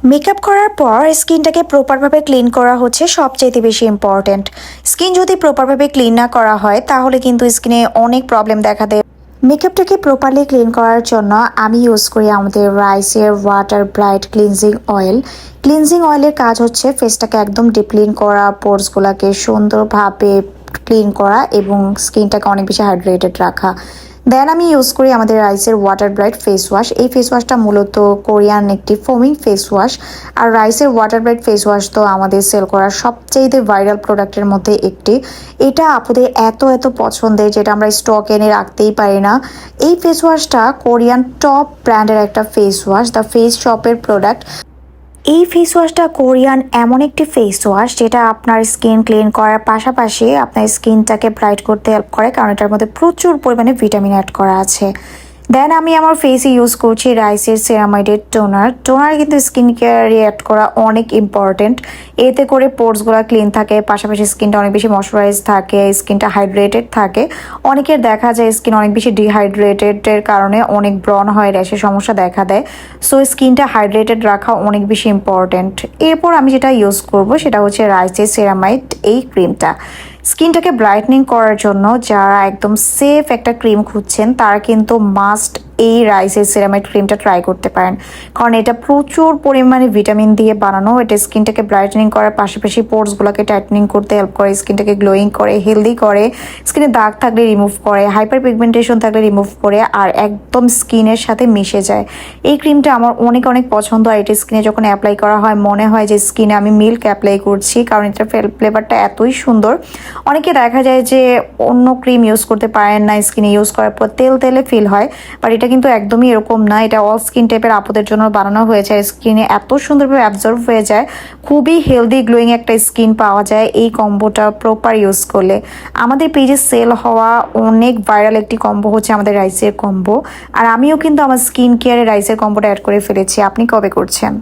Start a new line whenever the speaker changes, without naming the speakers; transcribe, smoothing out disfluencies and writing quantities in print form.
Makeup করার পর স্কিনটাকে প্রপারভাবে ক্লিন করা হচ্ছে সবচাইতে বেশি ইম্পর্ট্যান্ট। স্কিন যদি প্রপারভাবে ক্লিন না করা হয় তাহলে কিন্তু স্কিনে অনেক প্রবলেম দেখা দেয়। মেকআপটাকে প্রপারলি ক্লিন করার জন্য আমি ইউজ করি আমাদের রাইসের water bright cleansing oil. Cleansing অয়েলের কাজ হচ্ছে ফেসটাকে একদম ডিপ ক্লিন করা, পোরসগুলোকে সুন্দরভাবে ক্লিন করা এবং স্কিনটাকে অনেক বেশি হাইড্রেটেড রাখা। দেন আমি ইউজ করি আমাদের রাইসের ওয়াটার ব্রাইট ফেস ওয়াশ। এই ফেস ওয়াশটা মূলত কোরিয়ান একটি ফোমিং ফেস ওয়াশ। আর রাইসের ওয়াটার ব্রাইট ফেস ওয়াশ তো আমাদের সেল করার সবচেয়ে ভাইরাল প্রোডাক্টের মধ্যে একটি। এটা আপুদের এত এত পছন্দের, যেটা আমরা স্টক এনে রাখতেই পারি না। এই ফেস ওয়াশটা কোরিয়ান টপ ব্র্যান্ডের একটা ফেস ওয়াশ, দ্য ফেস শপের প্রোডাক্ট। এই ফেস ওয়াশটা কোরিয়ান এমন একটি ফেস ওয়াশ যেটা আপনার স্কিন ক্লিন করার পাশাপাশি আপনার স্কিনটাকে ব্রাইট করতে হেল্প করে, কারণ এটার মধ্যে প্রচুর পরিমাণে ভিটামিন অ্যাড করা আছে। দেন আমি আমার ফেসে ইউজ করছি রাইসের সেরামাইডের টোনার। টোনার কিন্তু স্কিন কেয়ারে অ্যাড করা অনেক ইম্পর্টেন্ট। এতে করে পোর্সগুলো ক্লিন থাকে, পাশাপাশি স্কিনটা অনেক বেশি ময়শ্চারাইজ থাকে, স্কিনটা হাইড্রেটেড থাকে। অনেকের দেখা যায় স্কিন অনেক বেশি ডিহাইড্রেটেডের কারণে অনেক ব্রণ হয়, র্যাশের সমস্যা দেখা দেয়। সো স্কিনটা হাইড্রেটেড রাখা অনেক বেশি ইম্পর্টেন্ট। এরপর আমি যেটা ইউজ করব সেটা হচ্ছে রাইসের সেরামাইড এই ক্রিমটা। স্কিনটাকে ব্রাইটনিং করার জন্য যারা একদম সেফ একটা ক্রিম খুঁজছেন তারা কিন্তু মাস্ট এই রাইসের সেরামাইড ক্রিমটা ট্রাই করতে পারেন, কারণ এটা প্রচুর পরিমাণে ভিটামিন দিয়ে বানানো। এটা স্কিনটাকে ব্রাইটনিং করার পাশাপাশি পোর্সগুলোকে টাইটনিং করতে হেল্প করে, স্কিনটাকে গ্লোয়িং করে, হেলদি করে, স্কিনে দাগ থাকলে রিমুভ করে, হাইপার পিগমেন্টেশন থাকলে রিমুভ করে, আর একদম স্কিনের সাথে মিশে যায়। এই ক্রিমটা আমার অনেক অনেক পছন্দ। আর এটা স্কিনে যখন অ্যাপ্লাই করা হয় মনে হয় যে স্কিনে আমি মিল্ক অ্যাপ্লাই করছি, কারণ এটার ফ্লেভারটা এতই সুন্দর। অনেকে দেখা যায় যে অন্য ক্রিম ইউজ করতে পারেন না, স্কিনে ইউজ করার পর তেল তেলে ফিল হয়, বাট এটা কিন্তু একদমই এরকম না। এটা অল স্কিন টাইপের আপুদের জন্য বানানো হয়েছে, স্কিনে এত সুন্দরভাবে অ্যাবজর্ব হয়ে যায়, খুবই হেলদি গ্লোয়িং একটা স্কিন পাওয়া যায় এই কম্বোটা প্রপার ইউজ করলে। আমাদের পেজে সেল হওয়া অনেক ভাইরাল একটি কম্বো হচ্ছে আমাদের রাইসের কম্বো, আর আমিও কিন্তু আমার স্কিন কেয়ারে রাইসের কম্বোটা অ্যাড করে ফেলেছি। আপনি কবে করছেন?